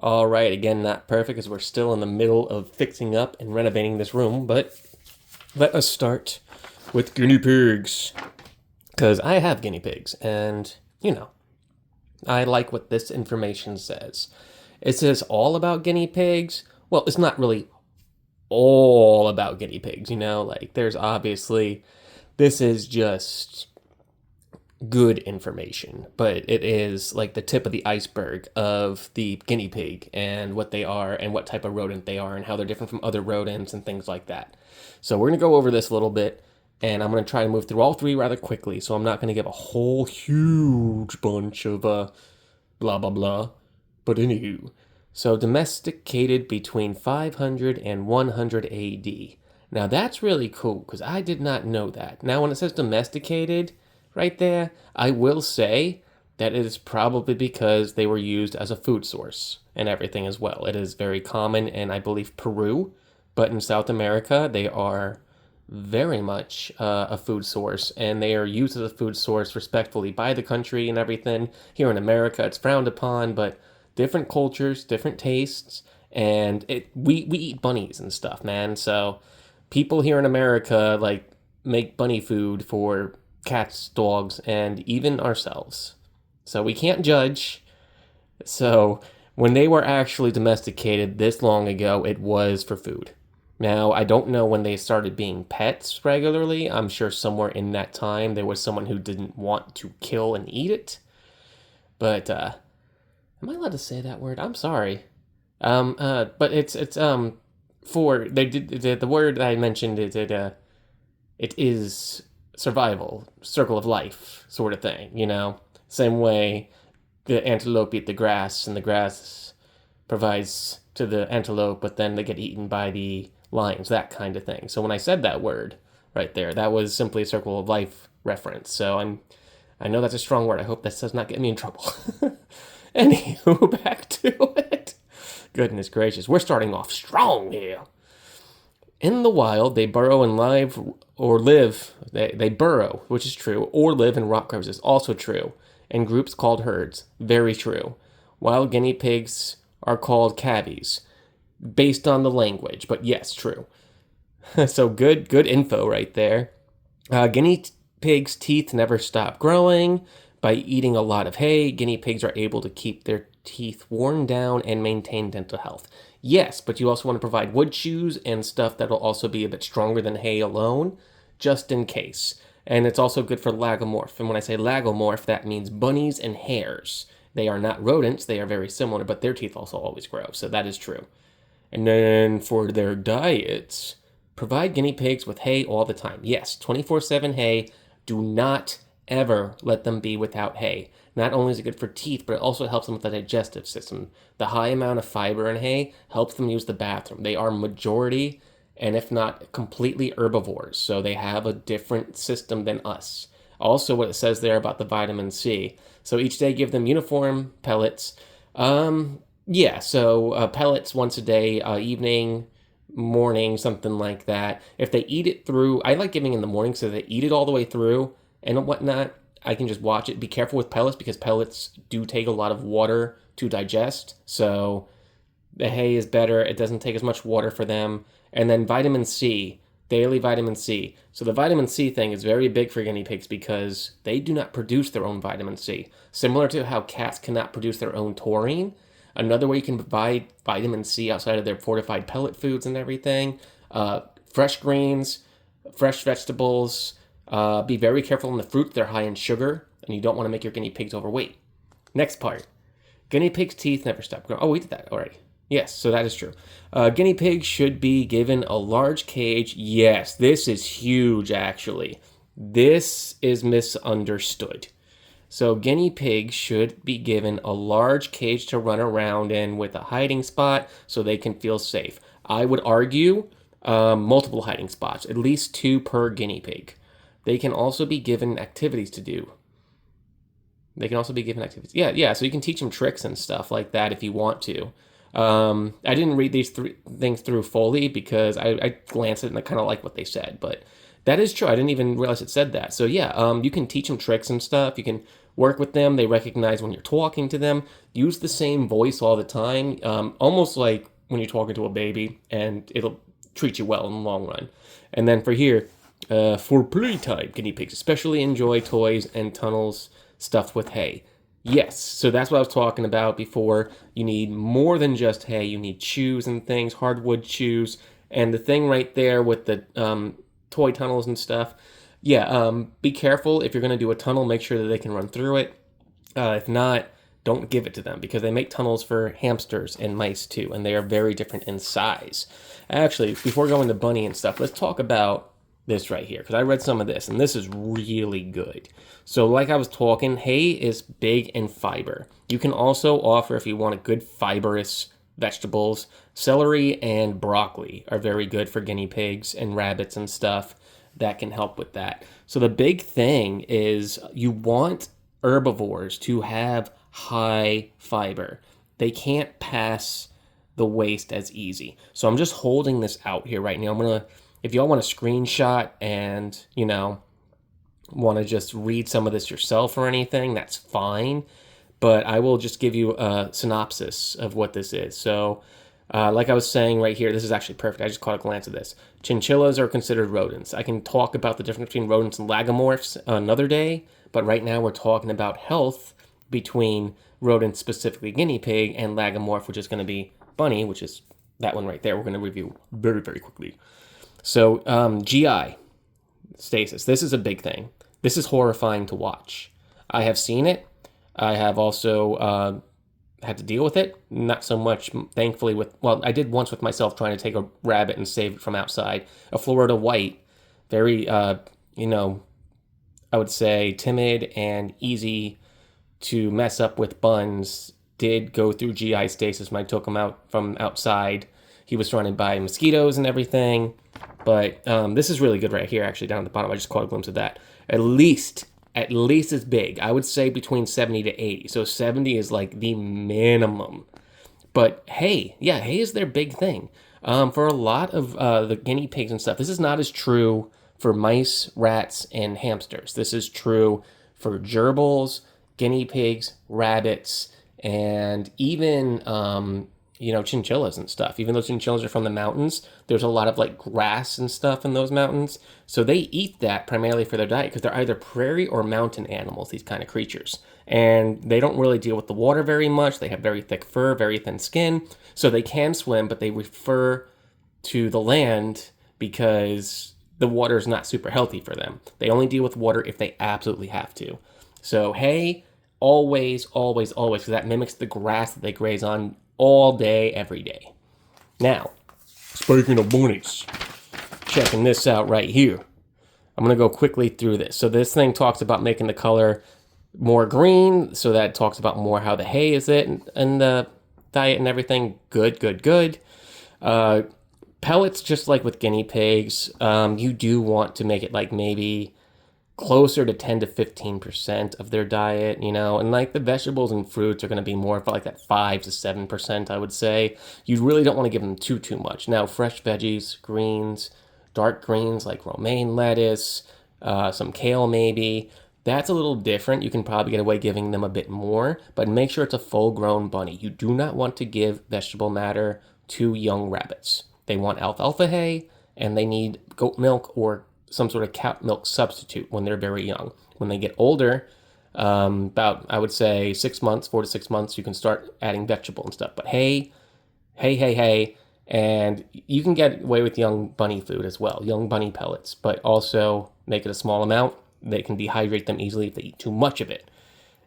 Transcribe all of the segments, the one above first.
All right, again, not perfect as we're still in the middle of fixing up and renovating this room, but let us start with guinea pigs. Because I have guinea pigs, and, I like what this information says. It says all about guinea pigs. Well, it's not really all about guinea pigs, like, there's obviously, this is just good information, but it is like the tip of the iceberg of the guinea pig and what they are and what type of rodent they are and how they're different from other rodents and things like that. So we're going to go over this a little bit and I'm going to try to move through all three rather quickly. So I'm not going to give a whole huge bunch of blah blah blah. But anywho, so domesticated between 500 and 100 AD. Now that's really cool because I did not know that. Now when it says domesticated, right there, I will say that it is probably because they were used as a food source and everything as well. It is very common in, I believe, Peru, but in South America, they are very much a food source, and they are used as a food source respectfully by the country and everything. Here in America, it's frowned upon, but different cultures, different tastes, and we eat bunnies and stuff, man. So people here in America like make bunny food for cats, dogs, and even ourselves. So we can't judge. So when they were actually domesticated this long ago, it was for food. Now, I don't know when they started being pets regularly. I'm sure somewhere in that time there was someone who didn't want to kill and eat it. But am I allowed to say that word? I'm sorry. But it's for they did the word that I mentioned it is survival, circle of life sort of thing, Same way the antelope eat the grass and the grass provides to the antelope, but then they get eaten by the lions, that kind of thing. So when I said that word right there, that was simply a circle of life reference. So I know that's a strong word. I hope that does not get me in trouble. Anywho, back to it. Goodness gracious, we're starting off strong here. In the wild, they burrow and live or live. They burrow, which is true, or live in rock crevices, also true. In groups called herds, very true. Wild guinea pigs are called cavies, based on the language, but yes, true. So good info right there. Guinea pigs' teeth never stop growing. By eating a lot of hay, guinea pigs are able to keep their teeth worn down and maintain dental health. Yes, but you also want to provide wood chews and stuff that'll also be a bit stronger than hay alone, just in case. And it's also good for lagomorph. And when I say lagomorph, that means bunnies and hares. They are not rodents, they are very similar, but their teeth also always grow, so that is true. And then for their diets, provide guinea pigs with hay all the time. Yes, 24/7 hay. Do not ever let them be without hay. Not only is it good for teeth, but it also helps them with the digestive system. The high amount of fiber in hay helps them use the bathroom. They are majority, and if not completely, herbivores, so they have a different system than us. Also, what it says there about the vitamin C. So each day give them uniform pellets. Pellets once a day, evening, morning, something like that. If they eat it through, I like giving in the morning so they eat it all the way through and whatnot. I can just watch it. Be careful with pellets because pellets do take a lot of water to digest. So the hay is better. It doesn't take as much water for them. And then vitamin C, daily vitamin C. So the vitamin C thing is very big for guinea pigs because they do not produce their own vitamin C. Similar to how cats cannot produce their own taurine. Another way you can provide vitamin C outside of their fortified pellet foods and everything. Fresh greens, fresh vegetables. Be very careful on the fruit. They're high in sugar, and you don't want to make your guinea pigs overweight. Next part. Guinea pigs' teeth never stop growing. Oh, we did that already. Yes, so that is true. Guinea pigs should be given a large cage. Yes, this is huge, actually. This is misunderstood. So guinea pigs should be given a large cage to run around in with a hiding spot so they can feel safe. I would argue multiple hiding spots, at least 2 per guinea pig. They can also be given activities to do. Yeah, so you can teach them tricks and stuff like that if you want to. I didn't read these things through fully because I glanced at it and I kind of like what they said, but that is true. I didn't even realize it said that. So yeah, you can teach them tricks and stuff. You can work with them. They recognize when you're talking to them. Use the same voice all the time, almost like when you're talking to a baby, and it'll treat you well in the long run. And then for here, for playtime, guinea pigs especially enjoy toys and tunnels stuffed with hay. Yes, so that's what I was talking about before. You need more than just hay. You need chews and things, hardwood chews. And the thing right there with the toy tunnels and stuff, yeah, be careful if you're going to do a tunnel. Make sure that they can run through it. If not, don't give it to them because they make tunnels for hamsters and mice too, and they are very different in size. Actually, before going to bunny and stuff, let's talk about this right here because I read some of this, and this is really good. So like I was talking, hay is big in fiber. You can also offer, if you want a good fibrous vegetables, celery and broccoli are very good for guinea pigs and rabbits and stuff. That can help with that. So the big thing is you want herbivores to have high fiber. They can't pass the waste as easy. So I'm just holding this out here right now. I'm gonna, if y'all want a screenshot and, you know, want to just read some of this yourself or anything, that's fine. But I will just give you a synopsis of what this is. So like I was saying right here, this is actually perfect. I just caught a glance at this. Chinchillas are considered rodents. I can talk about the difference between rodents and lagomorphs another day, but right now we're talking about health between rodents, specifically guinea pig, and lagomorph, which is going to be bunny, which is that one right there. We're going to review very, very quickly. So GI stasis. This is a big thing. This is horrifying to watch. I have seen it. I have also had to deal with it. Not so much, thankfully, with, well, I did once with myself trying to take a rabbit and save it from outside. A Florida white, very, you know, I would say timid and easy to mess up with buns, did go through GI stasis when I took him out from outside. He was surrounded by mosquitoes and everything. But this is really good right here, actually, down at the bottom. I just caught a glimpse of that. At least as big. I would say between 70 to 80. So 70 is like the minimum. But hay, yeah, hay is their big thing. For a lot of the guinea pigs and stuff, this is not as true for mice, rats, and hamsters. This is true for gerbils, guinea pigs, rabbits, and even you know, chinchillas and stuff. Even though chinchillas are from the mountains, there's a lot of like grass and stuff in those mountains. So they eat that primarily for their diet because they're either prairie or mountain animals, these kind of creatures. And they don't really deal with the water very much. They have very thick fur, very thin skin. So they can swim, but they refer to the land because the water is not super healthy for them. They only deal with water if they absolutely have to. So hay, always, always, always, because that mimics the grass that they graze on all day, every day. Now, speaking of bunnies, checking this out right here. I'm going to go quickly through this. So this thing talks about making the color more green. So that talks about more how the hay is it and the diet and everything. Good, good, good. Pellets, just like with guinea pigs, you do want to make it like maybe closer to 10 to 15% of their diet, you know, and like the vegetables and fruits are going to be more for like that 5 to 7%, I would say. You really don't want to give them too much. Now, fresh veggies, greens, dark greens like romaine lettuce, some kale maybe, that's a little different. You can probably get away giving them a bit more, but make sure it's a full-grown bunny. You do not want to give vegetable matter to young rabbits. They want alfalfa hay, and they need goat milk or some sort of cow milk substitute when they're very young. When they get older, about, I would say 6 months, 4 to 6 months, you can start adding vegetable and stuff. But hay, and you can get away with young bunny food as well, young bunny pellets, but also make it a small amount. They can dehydrate them easily if they eat too much of it.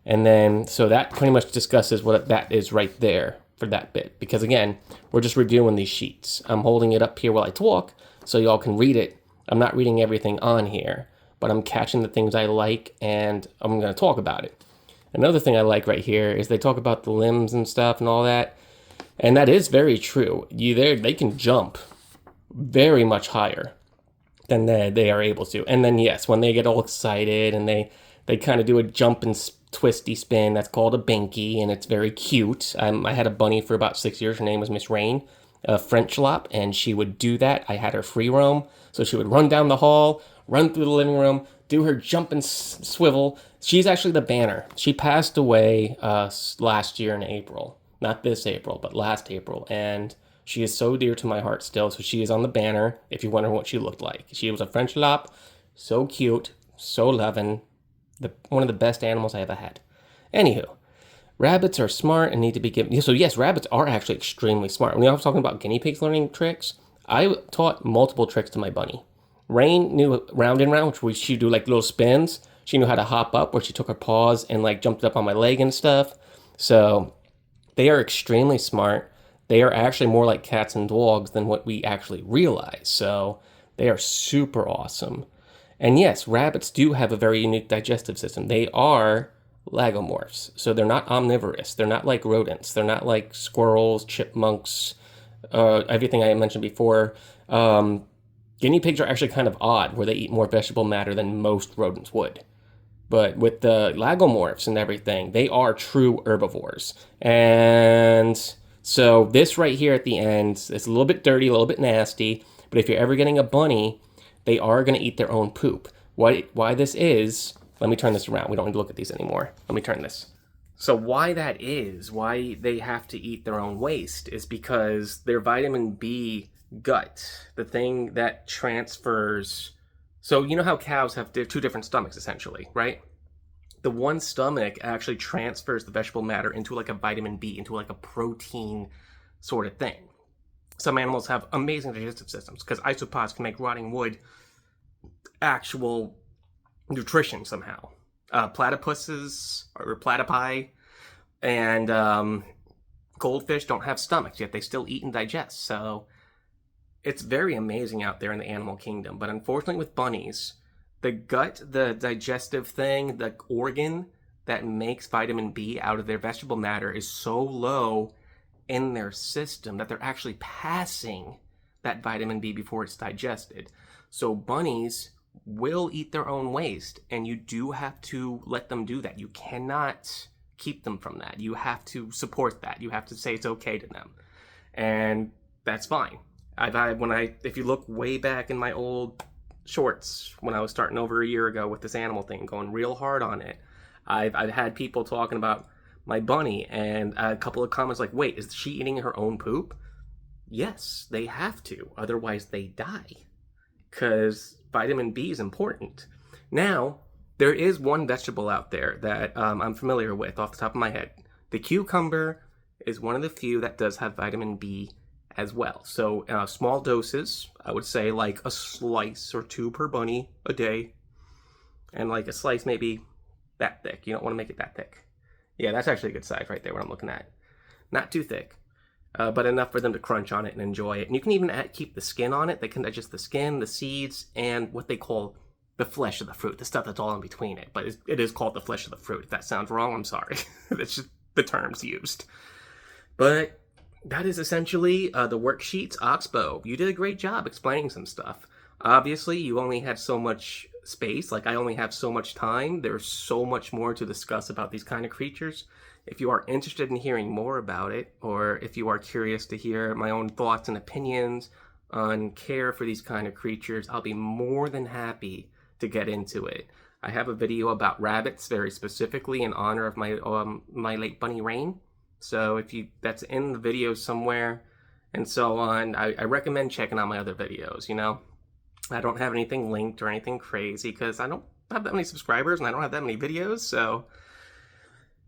And then, so that pretty much discusses what that is right there for that bit. Because again, we're just reviewing these sheets. I'm holding it up here while I talk, so y'all can read it. I'm not reading everything on here, but I'm catching the things I like, and I'm going to talk about it. Another thing I like right here is they talk about the limbs and stuff and all that, and that is very true. They can jump very much higher than they are able to. And then, yes, when they get all excited and they kind of do a jump and twisty spin, that's called a binky, and it's very cute. I had a bunny for about 6 years. Her name was Miss Rain, a French lop, and she would do that. I had her free roam. So she would run down the hall, run through the living room, do her jump and swivel, She's actually the banner. She passed away last year in April. Not this April, but last April. And she is so dear to my heart still. So she is on the banner if you wonder what she looked like. She was a French lop, so cute, so loving. One of the best animals I ever had. Anywho, rabbits are smart and need to be given. So yes, rabbits are actually extremely smart. When I was talking about guinea pigs learning tricks, I taught multiple tricks to my bunny. Rain knew round and round, which she'd do like little spins. She knew how to hop up, where she took her paws and like jumped up on my leg and stuff. So they are extremely smart. They are actually more like cats and dogs than what we actually realize. So they are super awesome. And yes, rabbits do have a very unique digestive system. They are lagomorphs. So they're not omnivorous. They're not like rodents. They're not like squirrels, chipmunks, everything I mentioned before. Guinea pigs are actually kind of odd, where they eat more vegetable matter than most rodents would. But with the lagomorphs and everything, they are true herbivores. And so this right here at the end, it's a little bit dirty, a little bit nasty. But if you're ever getting a bunny, they are going to eat their own poop. Why this is, let me turn this around. We don't need to look at these anymore. Let me turn this. So why that is, why they have to eat their own waste, is because their vitamin B gut, the thing that transfers. So you know how cows have two different stomachs, essentially, right? The one stomach actually transfers the vegetable matter into like a vitamin B, into like a protein sort of thing. Some animals have amazing digestive systems because isopods can make rotting wood actual nutrition somehow. Platypuses or platypi and goldfish don't have stomachs, yet they still eat and digest. So it's very amazing out there in the animal kingdom. But unfortunately with bunnies, the gut, the digestive thing, the organ that makes vitamin B out of their vegetable matter is so low in their system that they're actually passing that vitamin B before it's digested. So bunnies will eat their own waste, and you do have to let them do that. You cannot keep them from that. You have to support that. You have to say it's okay to them. And that's fine. If you look way back in my old shorts when I was starting over a year ago with this animal thing, going real hard on it, I've had people talking about my bunny, and a couple of comments like, wait, is she eating her own poop? Yes, they have to. Otherwise they die. Because vitamin B is important. Now, there is one vegetable out there that I'm familiar with off the top of my head. The cucumber is one of the few that does have vitamin B as well. So small doses, I would say like a slice or two per bunny a day. And like a slice maybe that thick. You don't want to make it that thick. Yeah, that's actually a good size right there, what I'm looking at. Not too thick, but enough for them to crunch on it and enjoy it. And you can even keep the skin on it. They can digest the skin, the seeds, and what they call the flesh of the fruit, the stuff that's all in between it. But it is called the flesh of the fruit. If that sounds wrong, I'm sorry. That's just the terms used. But that is essentially the worksheets. Oxbow, you did a great job explaining some stuff. Obviously, you only had so much space. Like, I only have so much time. There's so much more to discuss about these kind of creatures. If you are interested in hearing more about it, or if you are curious to hear my own thoughts and opinions on care for these kind of creatures, I'll be more than happy to get into it. I have a video about rabbits very specifically in honor of my late bunny Rain. So that's in the video somewhere and so on. I recommend checking out my other videos, you know. I don't have anything linked or anything crazy because I don't have that many subscribers and I don't have that many videos, so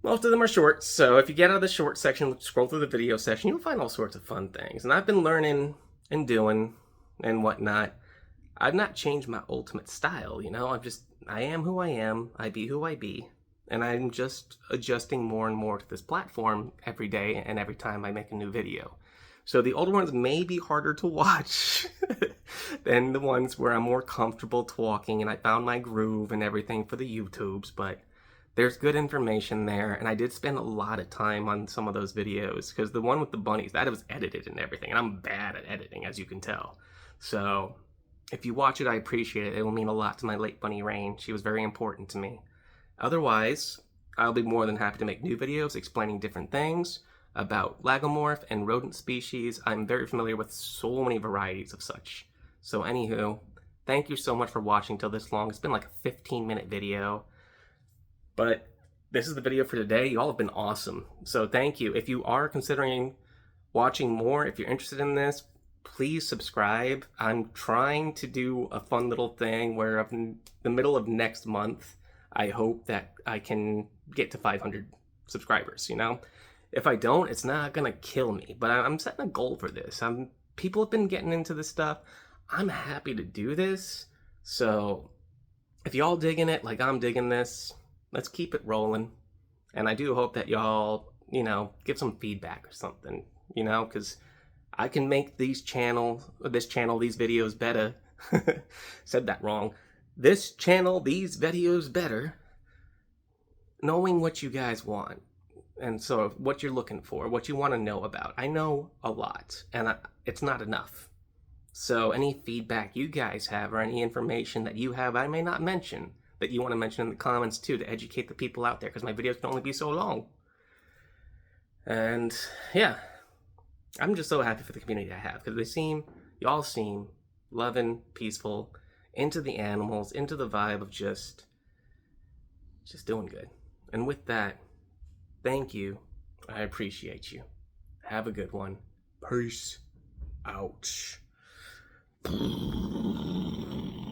most of them are shorts. So if you get out of the short section, scroll through the video section, you'll find all sorts of fun things. And I've been learning and doing and whatnot. I've not changed my ultimate style, you know. I am who I am, I be who I be. And I'm just adjusting more and more to this platform every day and every time I make a new video. So the older ones may be harder to watch than the ones where I'm more comfortable talking and I found my groove and everything for the YouTubes, but there's good information there. And I did spend a lot of time on some of those videos because the one with the bunnies, that was edited and everything. And I'm bad at editing, as you can tell. So if you watch it, I appreciate it. It will mean a lot to my late bunny Rain. She was very important to me. Otherwise, I'll be more than happy to make new videos explaining different things about lagomorph and rodent species. I'm very familiar with so many varieties of such. So anywho, thank you so much for watching till this long. It's been like a 15-minute video. But this is the video for today. You all have been awesome. So thank you. If you are considering watching more, if you're interested in this, please subscribe. I'm trying to do a fun little thing where in the middle of next month, I hope that I can get to 500 subscribers, you know? If I don't, it's not gonna kill me, but I'm setting a goal for this. People have been getting into this stuff. I'm happy to do this. So if y'all digging it like I'm digging this, let's keep it rolling. And I do hope that y'all, give some feedback or something, because I can make this channel, these videos better. Said that wrong. This channel, these videos better, knowing what you guys want. And so what you're looking for, what you want to know about. I know a lot, and it's not enough. So any feedback you guys have or any information that you have I may not mention, that you want to mention in the comments too, to educate the people out there, because my videos can only be so long. And yeah, I'm just so happy for the community I have, because y'all seem loving, peaceful, into the animals, into the vibe of just doing good. And with that, thank you. I appreciate you. Have a good one. Peace out.